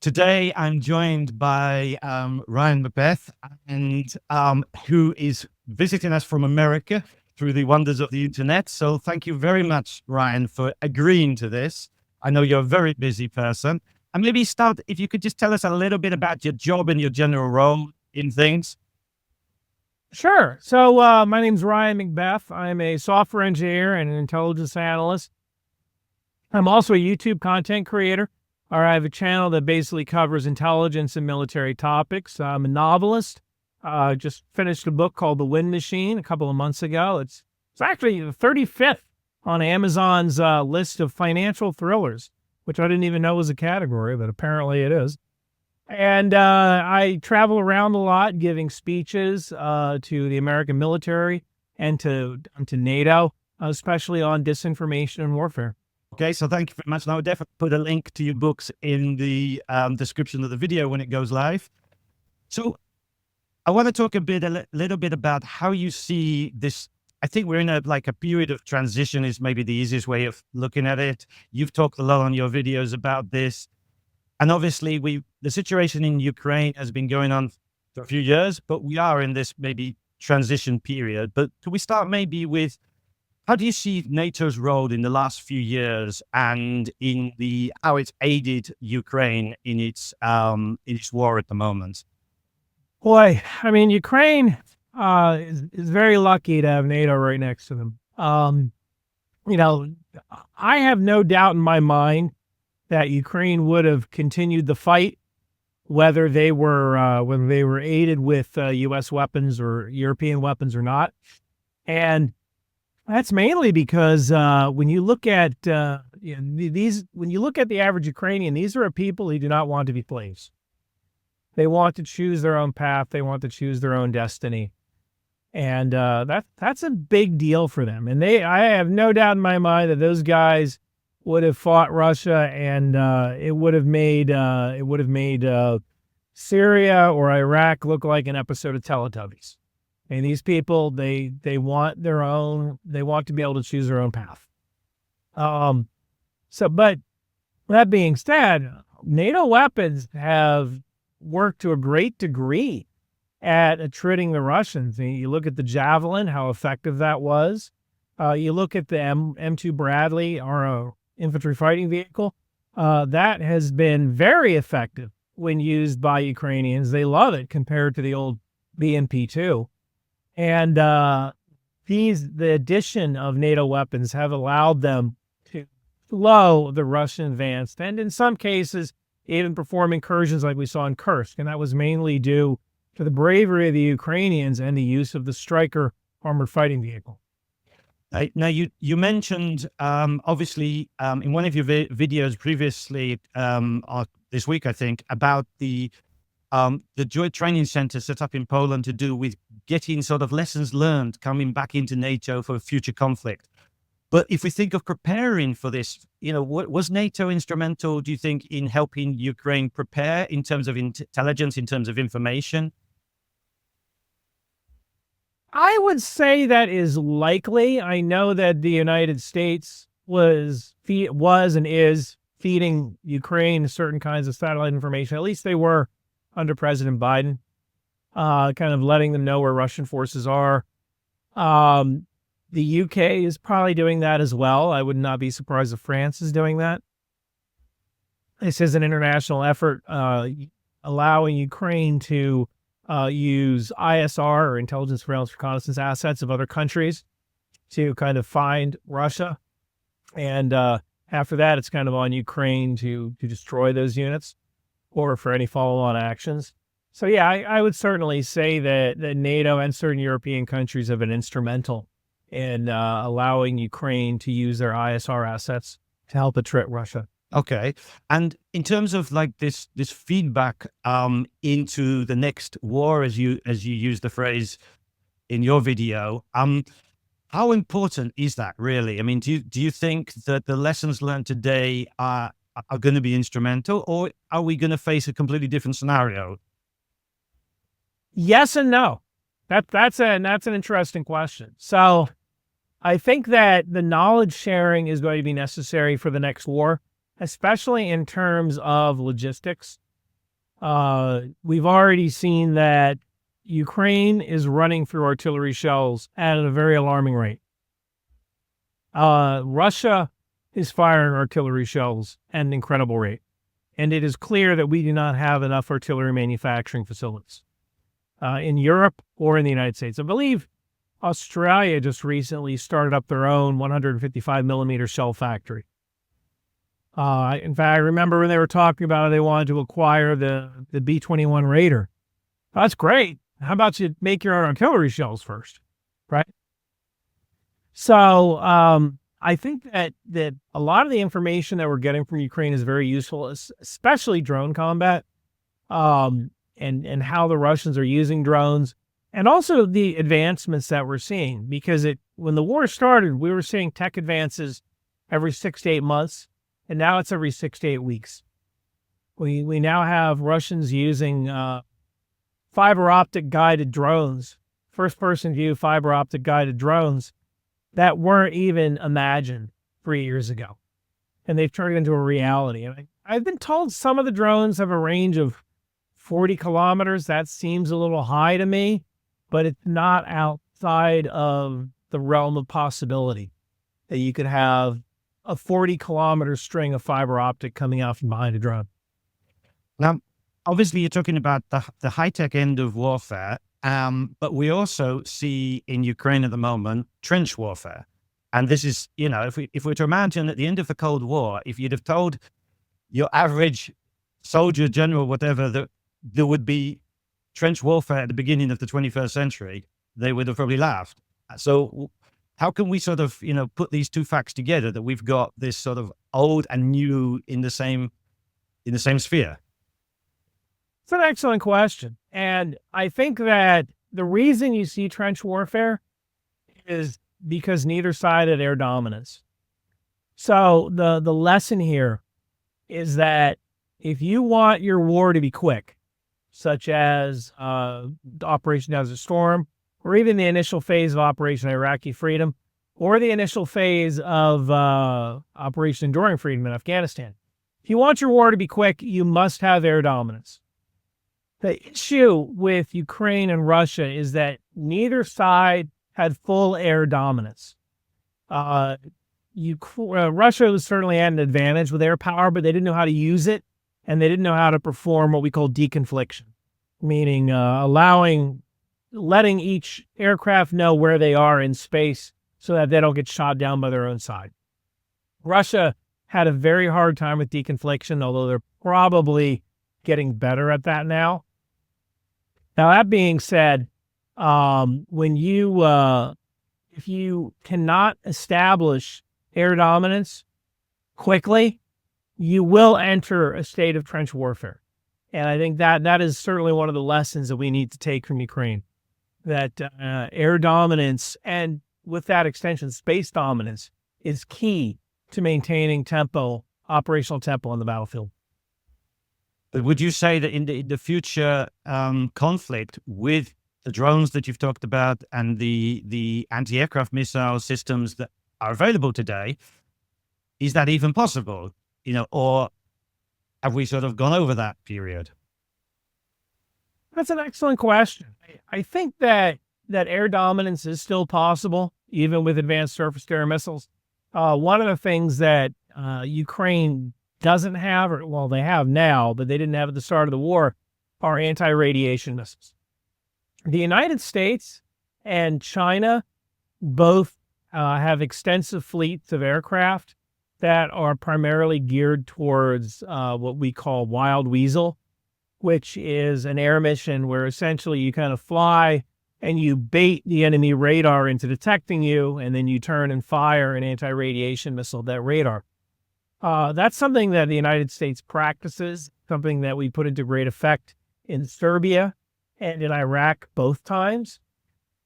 Today, I'm joined by Ryan McBeth, and who is visiting us from America through the wonders of the internet. So thank you very much, Ryan, for agreeing to this. I know you're a very busy person. And maybe start, if you could just tell us a little bit about your job and your general role in things. Sure. So my name's Ryan McBeth. I'm a software engineer and an intelligence analyst. I'm also a YouTube content creator. I have a channel that basically covers intelligence and military topics. I'm a novelist. Just finished a book called The Wind Machine a couple of months ago. It's actually the 35th on Amazon's list of financial thrillers, which I didn't even know was a category, but apparently it is. And I travel around a lot giving speeches to the American military and to NATO, especially on disinformation and warfare. Okay, so thank you very much. Now, I'll definitely put a link to your books in the description of the video when it goes live. So I want to talk a little bit about how you see this. I think we're in a period of transition is maybe the easiest way of looking at it. You've talked a lot on your videos about this. And obviously, the situation in Ukraine has been going on for a few years, but we are in this maybe transition period. But can we start maybe with, how do you see NATO's role in the last few years and in how it's aided Ukraine in its war at the moment? Boy, I mean, Ukraine is very lucky to have NATO right next to them. I have no doubt in my mind that Ukraine would have continued the fight, whether they were aided with U.S. weapons or European weapons or not. And that's mainly because when you look at when you look at the average Ukrainian, these are people who do not want to be slaves. They want to choose their own path. They want to choose their own destiny, and that's a big deal for them. And I have no doubt in my mind that those guys would have fought Russia, and it would have made Syria or Iraq look like an episode of Teletubbies. And these people, they want they want to be able to choose their own path. But that being said, NATO weapons have worked to a great degree at attriting the Russians. And you look at the Javelin, how effective that was. You look at the M2 Bradley, our infantry fighting vehicle, that has been very effective when used by Ukrainians. They love it compared to the old BMP-2. And the addition of NATO weapons have allowed them to slow the Russian advance, and in some cases, even perform incursions like we saw in Kursk. And that was mainly due to the bravery of the Ukrainians and the use of the Stryker armored fighting vehicle. Now, you mentioned, obviously, in one of your videos previously this week, I think, about the Joint Training Center set up in Poland to do with getting sort of lessons learned coming back into NATO for future conflict. But if we think of preparing for this, was NATO instrumental, do you think, in helping Ukraine prepare in terms of intelligence, in terms of information? I would say that is likely. I know that the United States was and is feeding Ukraine certain kinds of satellite information. At least they were under President Biden, kind of letting them know where Russian forces are. The UK is probably doing that as well. I would not be surprised if France is doing that. This is an international effort allowing Ukraine to use ISR, or intelligence surveillance reconnaissance assets of other countries, to kind of find Russia. And after that, it's kind of on Ukraine to destroy those units or for any follow-on actions. So yeah, I would certainly say that NATO and certain European countries have been instrumental in allowing Ukraine to use their ISR assets to help attrit Russia. Okay. And in terms of this feedback into the next war, as you use the phrase in your video, how important is that really? I mean, do you think that the lessons learned today are going to be instrumental, or are we going to face a completely different scenario? Yes and no. That's an interesting question. So I think that the knowledge sharing is going to be necessary for the next war, especially in terms of logistics. We've already seen that Ukraine is running through artillery shells at a very alarming rate. Russia is firing artillery shells at an incredible rate. And it is clear that we do not have enough artillery manufacturing facilities in Europe or in the United States. I believe Australia just recently started up their own 155 millimeter shell factory. In fact, I remember when they were talking about it, they wanted to acquire the B-21 Raider. That's great. How about you make your own artillery shells first, right? So I think that a lot of the information that we're getting from Ukraine is very useful, especially drone combat, and how the Russians are using drones, and also the advancements that we're seeing. Because when the war started, we were seeing tech advances every 6 to 8 months, and now it's every 6 to 8 weeks. We now have Russians using fiber optic guided drones, first person view fiber optic guided drones that weren't even imagined 3 years ago. And they've turned it into a reality. And I've been told some of the drones have a range of 40 kilometers. That seems a little high to me, but it's not outside of the realm of possibility that you could have a 40-kilometer string of fiber optic coming out from behind a drone. Now, obviously, you're talking about the high-tech end of warfare, but we also see in Ukraine at the moment trench warfare. And this is, if we're to imagine at the end of the Cold War, if you'd have told your average soldier, general, whatever, that there would be trench warfare at the beginning of the 21st century, they would have probably laughed. So how can we sort of, put these two facts together, that we've got this sort of old and new in the same sphere? It's an excellent question. And I think that the reason you see trench warfare is because neither side had air dominance. So the lesson here is that if you want your war to be quick, such as Operation Desert Storm, or even the initial phase of Operation Iraqi Freedom, or the initial phase of Operation Enduring Freedom in Afghanistan, if you want your war to be quick, you must have air dominance. The issue with Ukraine and Russia is that neither side had full air dominance. Russia was certainly at an advantage with air power, but they didn't know how to use it, and they didn't know how to perform what we call deconfliction, meaning letting each aircraft know where they are in space so that they don't get shot down by their own side. Russia had a very hard time with deconfliction, although they're probably getting better at that now. Now, that being said, if you cannot establish air dominance quickly, you will enter a state of trench warfare. And I think that is certainly one of the lessons that we need to take from Ukraine, that air dominance, and with that extension, space dominance, is key to maintaining operational tempo on the battlefield. But would you say that in the future conflict with the drones that you've talked about and the anti-aircraft missile systems that are available today, is that even possible? Or have we sort of gone over that period? That's an excellent question. I think that air dominance is still possible, even with advanced surface-to-air missiles. One of the things that Ukraine doesn't have, or well, they have now, but they didn't have at the start of the war, are anti-radiation missiles. The United States and China both have extensive fleets of aircraft that are primarily geared towards what we call Wild Weasel, which is an air mission where essentially you kind of fly and you bait the enemy radar into detecting you, and then you turn and fire an anti-radiation missile at that radar. That's something that the United States practices, something that we put into great effect in Serbia and in Iraq both times.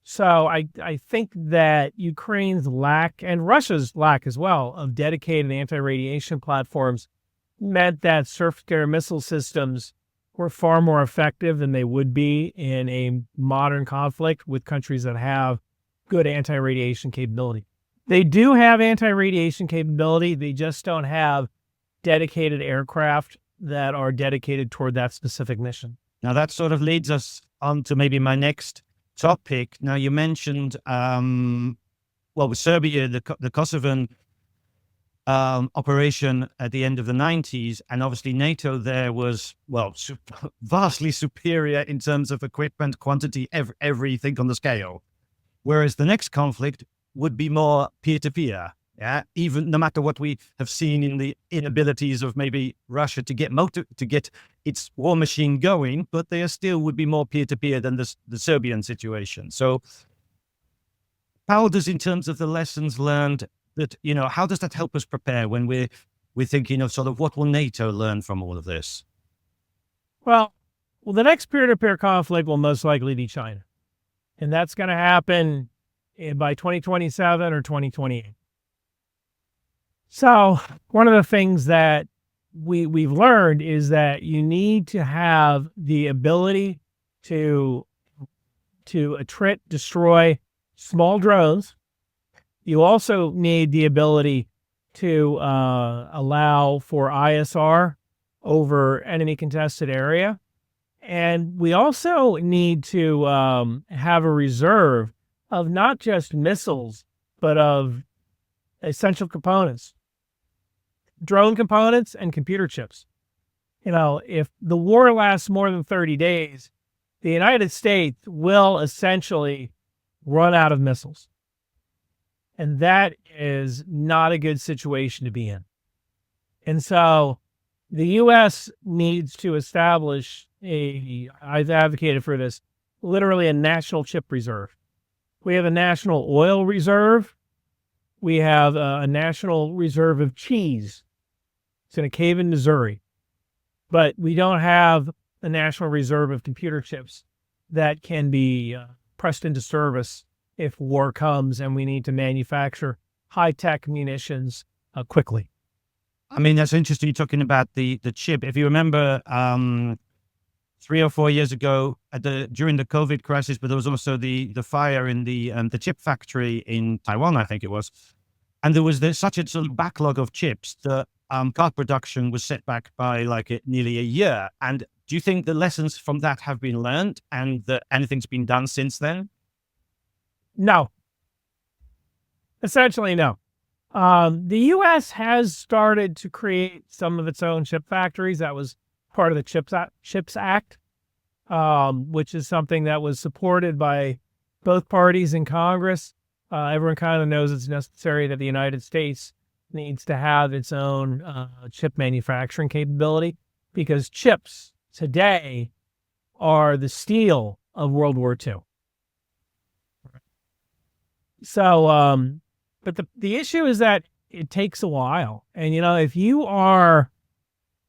So I think that Ukraine's lack, and Russia's lack as well, of dedicated anti-radiation platforms meant that surface-to-air missile systems were far more effective than they would be in a modern conflict with countries that have good anti-radiation capability. They do have anti-radiation capability. They just don't have dedicated aircraft that are dedicated toward that specific mission. Now that sort of leads us on to maybe my next topic. Now you mentioned, with Serbia, the Kosovan operation at the end of the 90s, and obviously NATO there was, vastly superior in terms of equipment, quantity, everything on the scale. Whereas the next conflict would be more peer-to-peer. Yeah, even no matter what we have seen in the inabilities of maybe Russia to get its war machine going, but there still would be more peer-to-peer than the Serbian situation. So how does, in terms of the lessons learned, that, how does that help us prepare when we're thinking of sort of what will NATO learn from all of this? Well, the next peer-to-peer conflict will most likely be China. And that's going to happen by 2027 or 2028. So one of the things that we've learned is that you need to have the ability to attrit, destroy small drones. You also need the ability to allow for ISR over enemy contested area. And we also need to have a reserve of not just missiles, but of essential components, drone components and computer chips. If the war lasts more than 30 days, the United States will essentially run out of missiles. And that is not a good situation to be in. And so the U.S. needs to establish I've advocated for this, literally a national chip reserve. We have a national oil reserve. We have a national reserve of cheese. It's in a cave in Missouri. But we don't have a national reserve of computer chips that can be pressed into service if war comes and we need to manufacture high-tech munitions quickly. I mean, that's interesting. You're talking about the chip. If you remember, 3 or 4 years ago, during the COVID crisis, but there was also the fire in the chip factory in Taiwan, I think it was, and there was such a sort of backlog of chips that car production was set back by nearly a year. And do you think the lessons from that have been learned, and that anything's been done since then? No. Essentially, no. The U.S. has started to create some of its own chip factories. That was part of the CHIPS Act, which is something that was supported by both parties in Congress. Everyone kind of knows it's necessary that the United States needs to have its own chip manufacturing capability, because chips today are the steel of World War II. So, but the issue is that it takes a while. And, if you are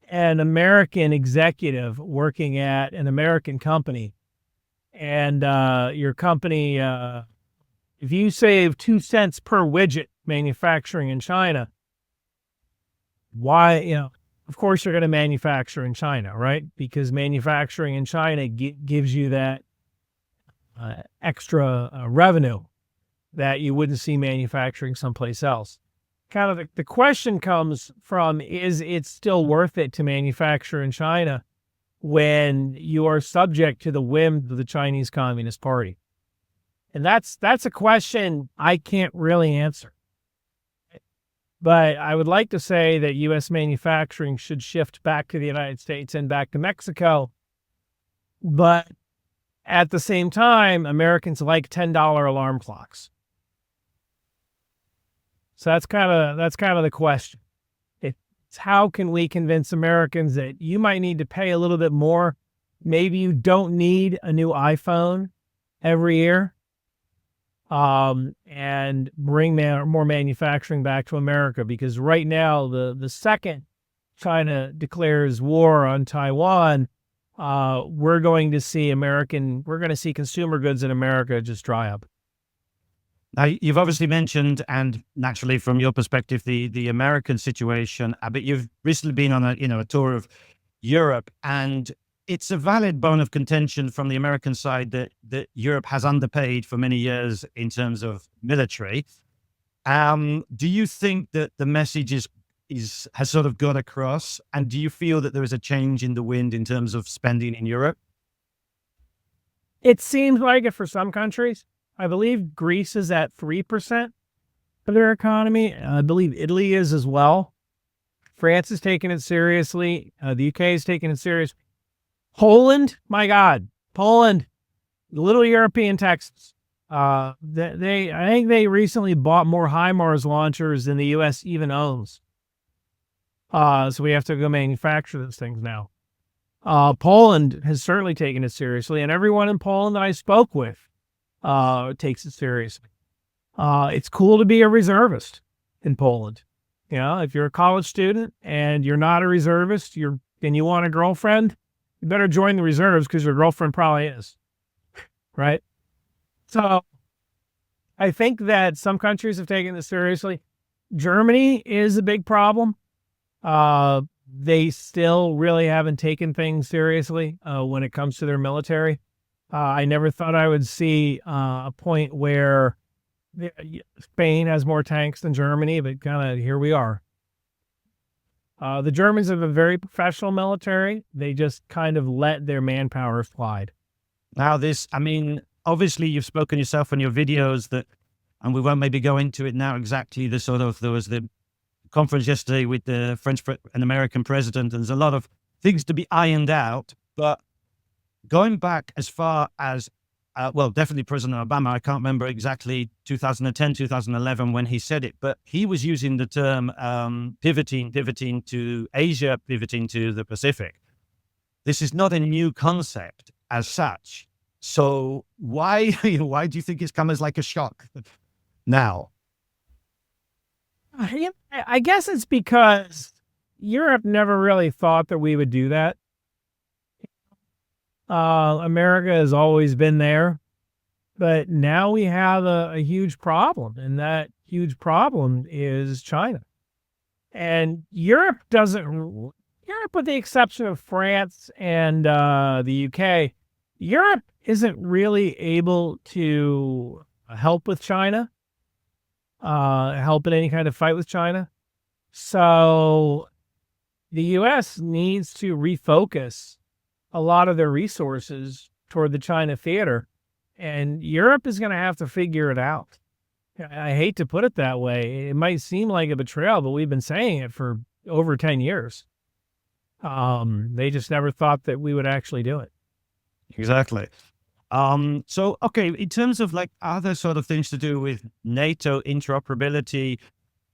an American executive working at an American company, and your company, if you save 2 cents per widget manufacturing in China, why, of course you're going to manufacture in China, right? Because manufacturing in China gives you that extra revenue that you wouldn't see manufacturing someplace else. Kind of the question comes from, is it still worth it to manufacture in China when you are subject to the whim of the Chinese Communist Party? And that's a question I can't really answer. But I would like to say that U.S. manufacturing should shift back to the United States and back to Mexico. But at the same time, Americans like $10 alarm clocks. So that's kind of the question. It's how can we convince Americans that you might need to pay a little bit more? Maybe you don't need a new iPhone every year, and bring more manufacturing back to America. Because right now, the second China declares war on Taiwan, we're going to see consumer goods in America just dry up. Now, you've obviously mentioned, and naturally from your perspective, the American situation, but you've recently been on a tour of Europe, and it's a valid bone of contention from the American side that Europe has underpaid for many years in terms of military. Do you think that the message is has sort of got across? And do you feel that there is a change in the wind in terms of spending in Europe? It seems like it for some countries. I believe Greece is at 3% of their economy. I believe Italy is as well. France is taking it seriously. The UK is taking it serious. Poland, my God, Poland, little European Texas. I think they recently bought more HIMARS launchers than the U.S. even owns. So we have to go manufacture those things now. Poland has certainly taken it seriously, and everyone in Poland that I spoke with takes it seriously. It's cool to be a reservist in Poland. You know, if you're a college student and you're not a reservist, and you want a girlfriend, you better join the reserves because your girlfriend probably is, right? So I think that some countries have taken this seriously. Germany is a big problem. They still really haven't taken things seriously when it comes to their military. I never thought I would see a point where Spain has more tanks than Germany, but kind of here we are. The Germans have a very professional military. They just kind of let their manpower slide. Now obviously you've spoken yourself in your videos that, and we won't maybe go into it now exactly, there was the conference yesterday with the French and American president, and there's a lot of things to be ironed out, but going back as far as, definitely President Obama, I can't remember exactly 2010, 2011 when he said it, but he was using the term pivoting to Asia, pivoting to the Pacific. This is not a new concept as such. So why do you think it's come as like a shock now? I guess it's because Europe never really thought that we would do that. America has always been there, but now we have a huge problem, and that huge problem is China. And Europe, with the exception of France and the UK, Europe isn't really able to help with China, help in any kind of fight with China. So the U.S. needs to refocus a lot of their resources toward the China theater, and Europe is going to have to figure it out. I hate to put it that way. It might seem like a betrayal, but we've been saying it for over 10 years. They just never thought that we would actually do it. Exactly. So, okay, in terms of like other sort of things to do with NATO interoperability,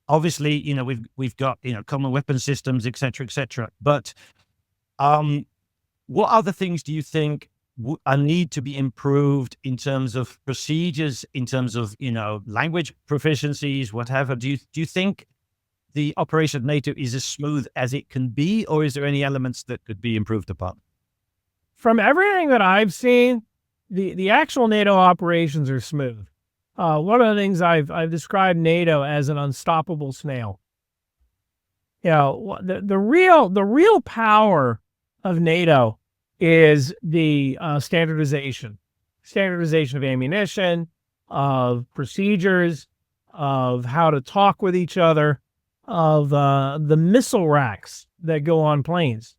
obviously, we've got, common weapon systems, et cetera, but, what other things do you think need to be improved in terms of procedures, in terms of, language proficiencies, whatever? Do you think the operation of NATO is as smooth as it can be, or is there any elements that could be improved upon? From everything that I've seen, the actual NATO operations are smooth. One of the things I've described NATO as an unstoppable snail. The real power of NATO is the standardization of ammunition, of procedures, of how to talk with each other, of the missile racks that go on planes.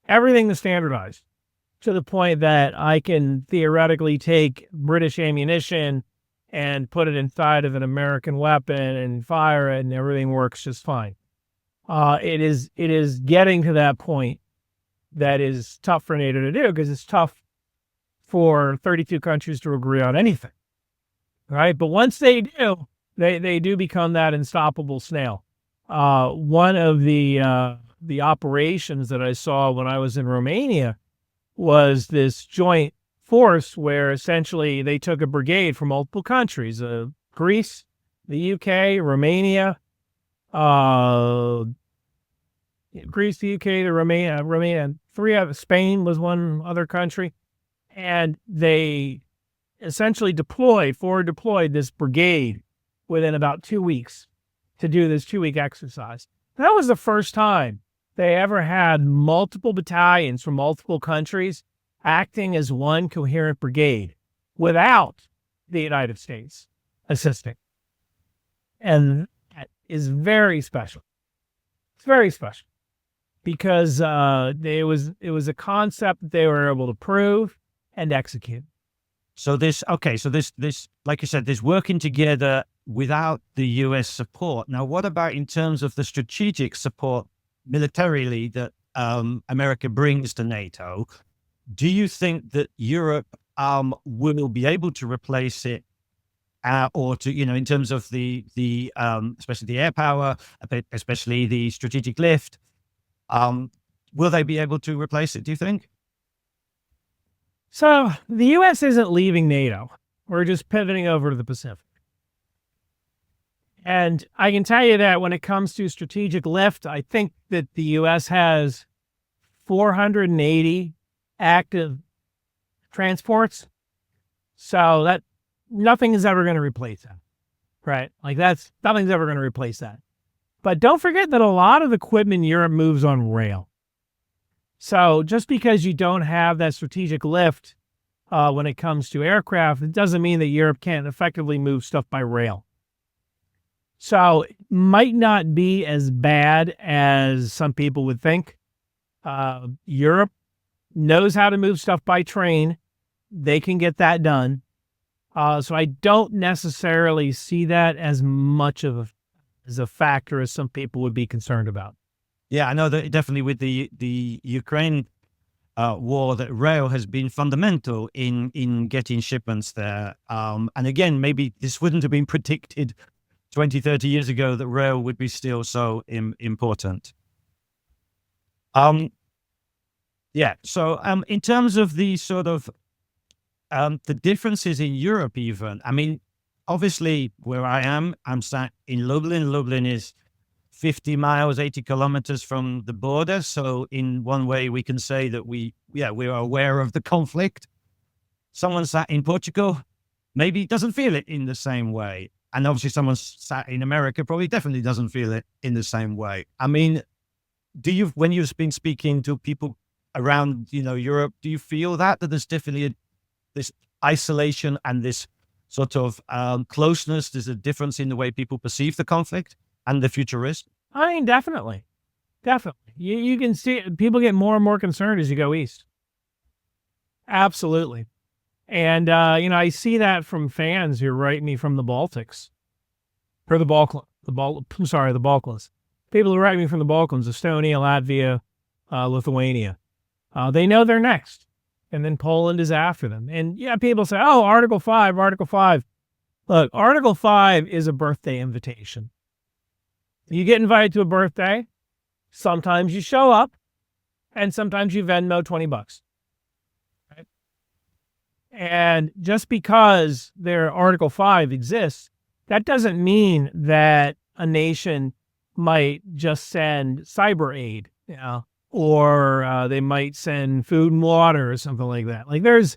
Everything is standardized to the point that I can theoretically take British ammunition and put it inside of an American weapon and fire it, and everything works just fine. It is getting to that point that is tough for NATO to do, because it's tough for 32 countries to agree on anything, right? But once they do, they do become that unstoppable snail. One of the operations that I saw when I was in Romania was this joint force where essentially they took a brigade from multiple countries, Greece, the UK, Romania, Greece, the UK, the Romania, and Spain was one other country. And they essentially forward deployed this brigade within about 2 weeks to do this 2-week exercise. That was the first time they ever had multiple battalions from multiple countries acting as one coherent brigade without the United States assisting. And that is very special. It's very special because it was a concept that they were able to prove and execute. So this, like you said, this working together without the US support. Now, what about in terms of the strategic support militarily that America brings to NATO? Do you think that Europe will be able to replace it, or to, in terms of the especially the air power, especially the strategic lift, will they be able to replace it, do you think? So the U.S. isn't leaving NATO. We're just pivoting over to the Pacific. And I can tell you that when it comes to strategic lift, I think that the U.S. has 480 active transports. So that nothing is ever going to replace that, right? Like nothing's ever going to replace that. But don't forget that a lot of equipment in Europe moves on rail. So just because you don't have that strategic lift when it comes to aircraft, it doesn't mean that Europe can't effectively move stuff by rail. So it might not be as bad as some people would think. Europe knows how to move stuff by train. They can get that done. So I don't necessarily see that as much of a factor as some people would be concerned about. Yeah, I know that definitely with the Ukraine war, that rail has been fundamental in getting shipments there. And again, maybe this wouldn't have been predicted 20, 30 years ago that rail would be still so important. Yeah, so in terms of the sort of the differences in Europe even, I mean, obviously where I am, I'm sat in Lublin. Lublin is 50 miles, 80 kilometers from the border. So in one way, we can say that we are aware of the conflict. Someone sat in Portugal maybe doesn't feel it in the same way. And obviously someone sat in America probably definitely doesn't feel it in the same way. I mean, when you've been speaking to people around, Europe, do you feel that there's definitely this isolation and this sort of closeness? There's a difference in the way people perceive the conflict and the future risk? I mean, definitely. You can see people get more and more concerned as you go east. Absolutely. And, I see that from fans who write me from the Baltics, or the Balkans. People who write me from the Balkans, Estonia, Latvia, Lithuania. They know they're next. And then Poland is after them. And yeah, people say, oh, Article 5. Look, Article 5 is a birthday invitation. You get invited to a birthday, sometimes you show up, and sometimes you Venmo $20. Right? And just because their Article 5 exists, that doesn't mean that a nation might just send cyber aid, or they might send food and water or something like that. Like there's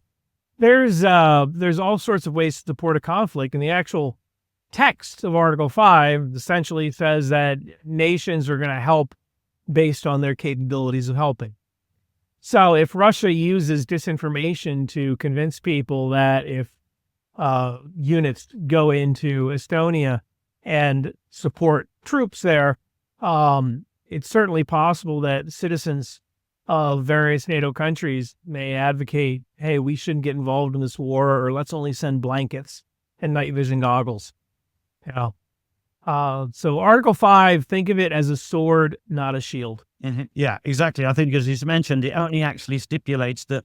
all sorts of ways to support a conflict, and the actual text of Article 5 essentially says that nations are going to help based on their capabilities of helping. So if Russia uses disinformation to convince people that if units go into Estonia and support troops there, it's certainly possible that citizens of various NATO countries may advocate, hey, we shouldn't get involved in this war, or let's only send blankets and night vision goggles. So Article 5, think of it as a sword, not a shield. Mm-hmm. Yeah, exactly. I think, as you mentioned, it only actually stipulates that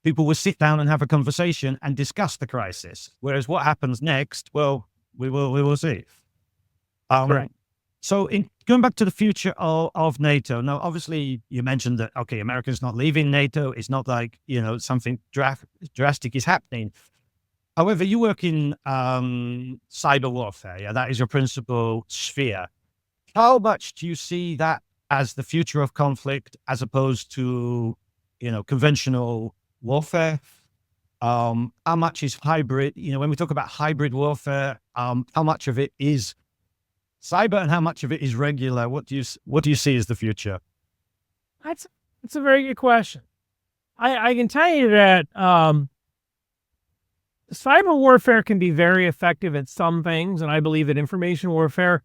people will sit down and have a conversation and discuss the crisis. Whereas what happens next, well, we will see. Right. So going back to the future of NATO, now, obviously you mentioned that, okay, America's not leaving NATO. It's not like, something drastic is happening. However, you work in cyber warfare. Yeah, that is your principal sphere. How much do you see that as the future of conflict as opposed to, conventional warfare? How much is hybrid? When we talk about hybrid warfare, how much of it is cyber and how much of it is regular? What do you see as the future? That's a very good question. I can tell you that cyber warfare can be very effective at some things, and I believe that information warfare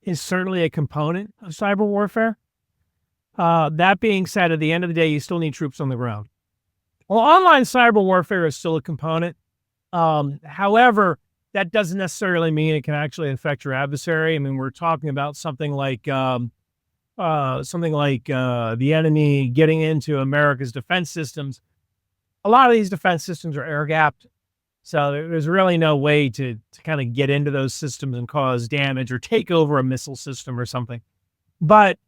is certainly a component of cyber warfare. That being said, at the end of the day, you still need troops on the ground. Well, online cyber warfare is still a component. However, that doesn't necessarily mean it can actually affect your adversary. I mean, we're talking about something like the enemy getting into America's defense systems. A lot of these defense systems are air-gapped, so there's really no way to kind of get into those systems and cause damage or take over a missile system or something. But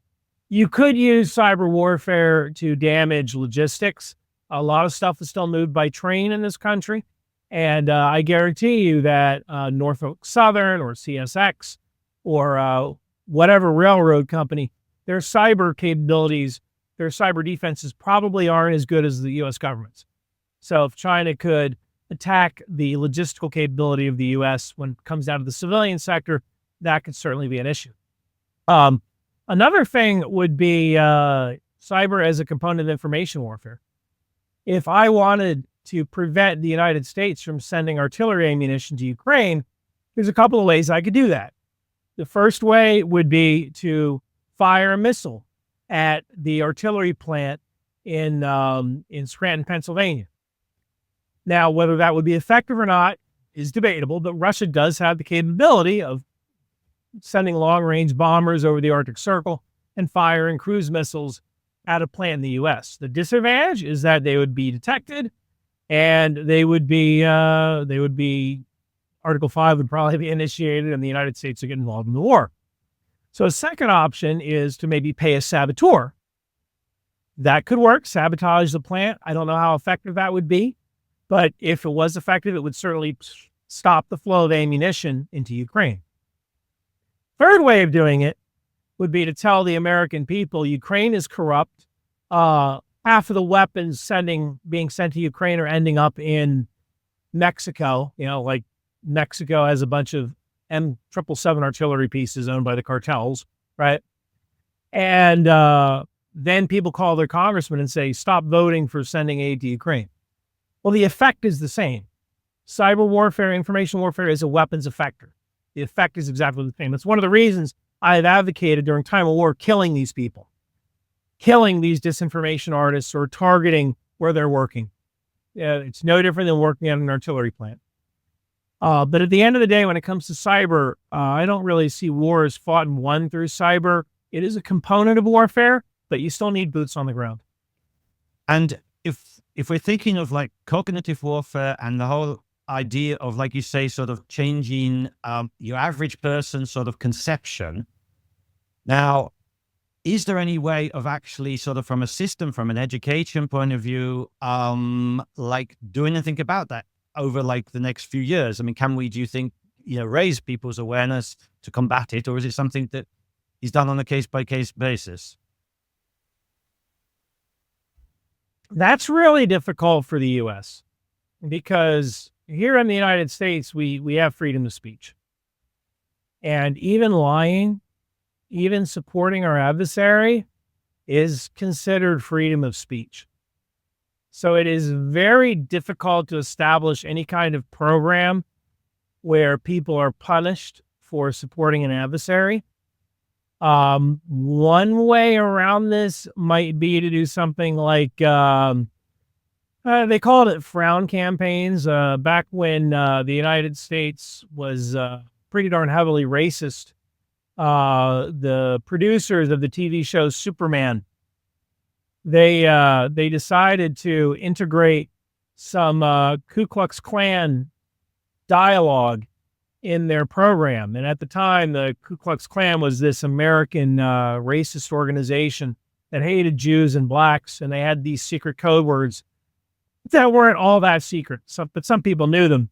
you could use cyber warfare to damage logistics. A lot of stuff is still moved by train in this country. And I guarantee you that Norfolk Southern or CSX or whatever railroad company, their cyber capabilities, their cyber defenses probably aren't as good as the U.S. government's. So if China could attack the logistical capability of the U.S. when it comes down to the civilian sector, that could certainly be an issue. Another thing would be cyber as a component of information warfare. If I wanted to prevent the United States from sending artillery ammunition to Ukraine, there's a couple of ways I could do that. The first way would be to fire a missile at the artillery plant in Scranton, Pennsylvania. Now, whether that would be effective or not is debatable, but Russia does have the capability of sending long-range bombers over the Arctic Circle and firing cruise missiles at a plant in the U.S. The disadvantage is that they would be detected, and Article 5 would probably be initiated, and the United States would get involved in the war. So a second option is to maybe pay a saboteur. That could work, sabotage the plant. I don't know how effective that would be, but if it was effective, it would certainly stop the flow of ammunition into Ukraine. Third way of doing it would be to tell the American people Ukraine is corrupt. Half of the weapons being sent to Ukraine are ending up in Mexico. Like Mexico has a bunch of M777 artillery pieces owned by the cartels, right? And then people call their congressman and say, stop voting for sending aid to Ukraine. Well, the effect is the same. Cyber warfare, information warfare is a weapons effector. The effect is exactly the same. It's one of the reasons I've advocated during time of war killing these people, killing these disinformation artists or targeting where they're working. It's no different than working at an artillery plant. But at the end of the day, when it comes to cyber, I don't really see wars fought and won through cyber. It is a component of warfare, but you still need boots on the ground. And if we're thinking of like cognitive warfare and the whole idea of, like you say, sort of changing your average person's sort of conception. Now, is there any way of actually sort of from a system, from an education point of view, like doing anything about that over like the next few years? I mean, can we, do you think, raise people's awareness to combat it, or is it something that is done on a case-by-case basis? That's really difficult for the U.S. because here in the United States, we have freedom of speech. And even lying, even supporting our adversary is considered freedom of speech. So it is very difficult to establish any kind of program where people are punished for supporting an adversary. One way around this might be to do something like, they called it frown campaigns. Back when the United States was pretty darn heavily racist, the producers of the TV show Superman, they decided to integrate some Ku Klux Klan dialogue in their program. And at the time, the Ku Klux Klan was this American racist organization that hated Jews and blacks, and they had these secret code words that weren't all that secret, but some people knew them.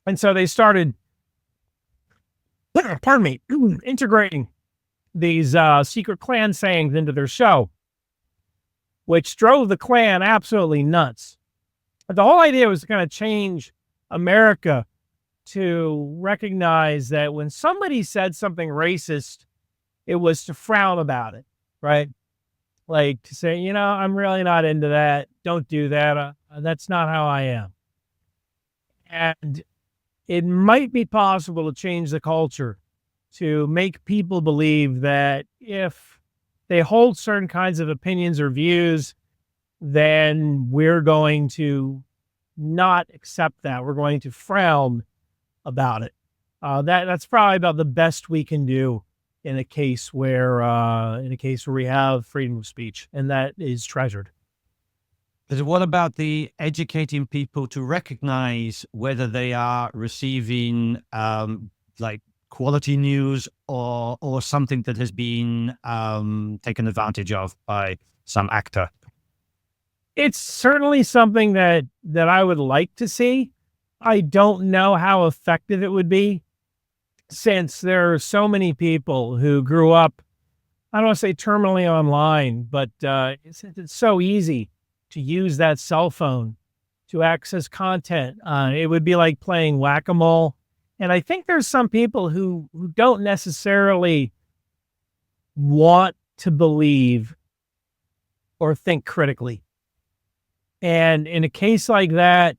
And so they started, integrating these secret Klan sayings into their show, which drove the Klan absolutely nuts. But the whole idea was to kind of change America to recognize that when somebody said something racist, it was to frown about it, right? Like to say, I'm really not into that. Don't do that. That's not how I am. And it might be possible to change the culture to make people believe that if they hold certain kinds of opinions or views, then we're going to not accept that. We're going to frown about it. That's probably about the best we can do in a case where we have freedom of speech, and that is treasured. But what about the educating people to recognize whether they are receiving like quality news or something that has been taken advantage of by some actor? It's certainly something that I would like to see. I don't know how effective it would be, since there are so many people who grew up, I don't want to say terminally online, but it's so easy to use that cell phone to access content. It would be like playing whack-a-mole. And I think there's some people who don't necessarily want to believe or think critically. And in a case like that,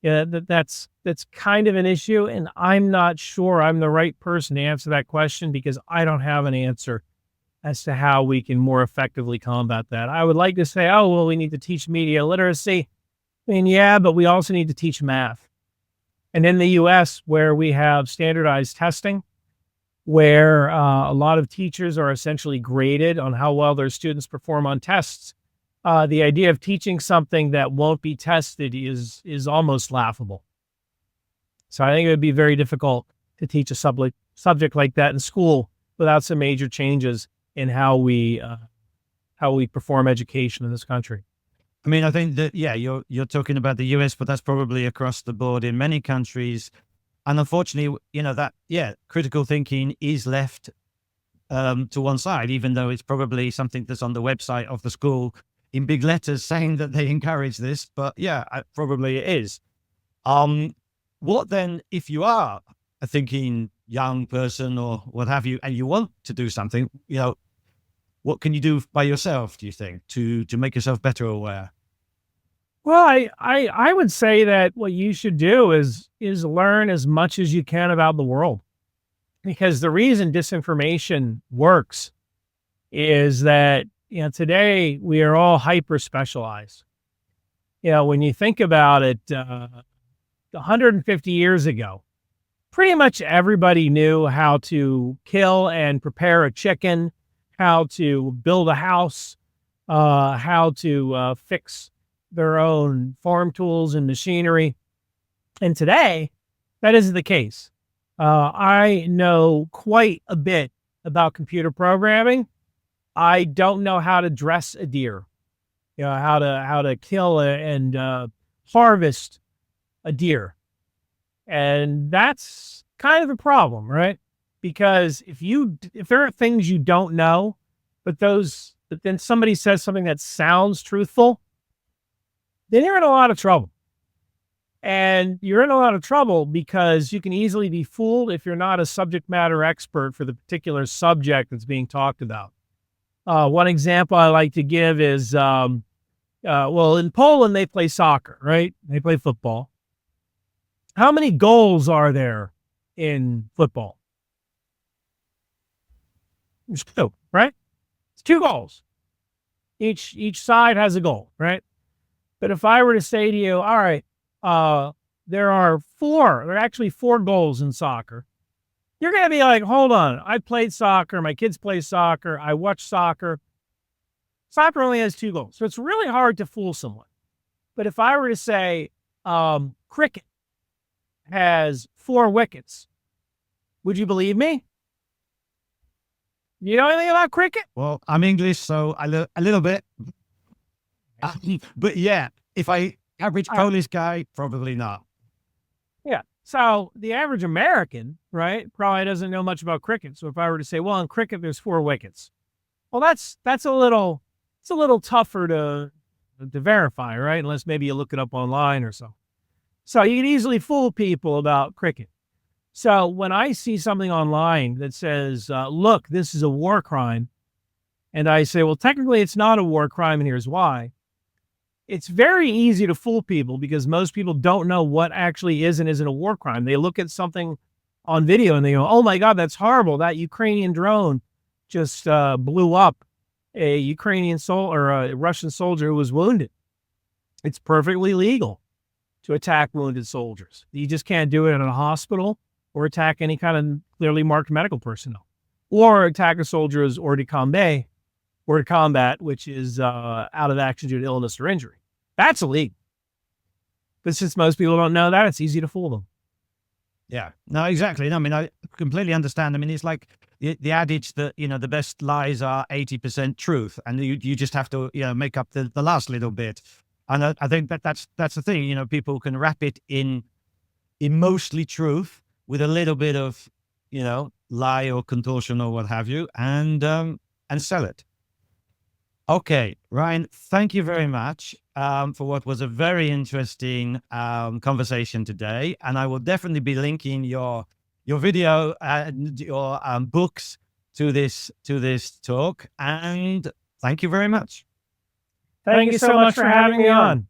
yeah, that's kind of an issue. And I'm not sure I'm the right person to answer that question, because I don't have an answer as to how we can more effectively combat that. I would like to say, oh, well, we need to teach media literacy. I mean, yeah, but we also need to teach math. And in the US, where we have standardized testing, where a lot of teachers are essentially graded on how well their students perform on tests, the idea of teaching something that won't be tested is almost laughable. So I think it would be very difficult to teach a subject like that in school without some major changes in how we perform education in this country. I mean, I think that, yeah, you're talking about the US, but that's probably across the board in many countries. And unfortunately, critical thinking is left to one side, even though it's probably something that's on the website of the school in big letters saying that they encourage this. But yeah, probably it is. What then, if you are a thinking young person or what have you, and you want to do something, what can you do by yourself, do you think, to make yourself better aware? Well, I would say that what you should do is learn as much as you can about the world, because the reason disinformation works is that, today we are all hyper specialized. When you think about it, 150 years ago, pretty much everybody knew how to kill and prepare a chicken, how to build a house, how to fix their own farm tools and machinery. And today, that isn't the case. I know quite a bit about computer programming. I don't know how to dress a deer, how to kill and harvest a deer. And that's kind of a problem, right? Because if there are things you don't know, but then somebody says something that sounds truthful, then you're in a lot of trouble. And you're in a lot of trouble because you can easily be fooled if you're not a subject matter expert for the particular subject that's being talked about. One example I like to give is, in Poland, they play soccer, right? They play football. How many goals are there in football? There's 2, right? It's 2 goals. Each side has a goal, right? But if I were to say to you, all right, there are actually 4 goals in soccer, you're going to be like, hold on, I played soccer, my kids play soccer, I watch soccer. Soccer only has 2 goals. So it's really hard to fool someone. But if I were to say, cricket has 4 wickets, would you believe me? You know anything about cricket? Well, I'm English, so a little bit. But yeah, if average Polish guy, probably not. Yeah. So the average American, right, probably doesn't know much about cricket. So if I were to say, well, in cricket, there's 4 wickets. Well, it's a little tougher to verify, right? Unless maybe you look it up online or so. So you can easily fool people about cricket. So when I see something online that says, look, this is a war crime, and I say, well, technically it's not a war crime, and here's why. It's very easy to fool people because most people don't know what actually is and isn't a war crime. They look at something on video and they go, oh my God, that's horrible. That Ukrainian drone just blew up a Ukrainian or a Russian soldier who was wounded. It's perfectly legal to attack wounded soldiers. You just can't do it in a hospital or attack any kind of clearly marked medical personnel, or attack a soldier who's hors de combat, which is out of action due to illness or injury. That's illegal. But since most people don't know that, it's easy to fool them. Yeah, no, exactly. No, I mean, I completely understand. I mean, it's like the adage that, the best lies are 80% truth, and you just have to, make up the last little bit. And I think that's the thing, people can wrap it in mostly truth with a little bit of, lie or contortion or what have you, and sell it. Okay, Ryan, thank you very much for what was a very interesting conversation today. And I will definitely be linking your video and your books to this talk. And thank you very much. Thank you so much for having me on.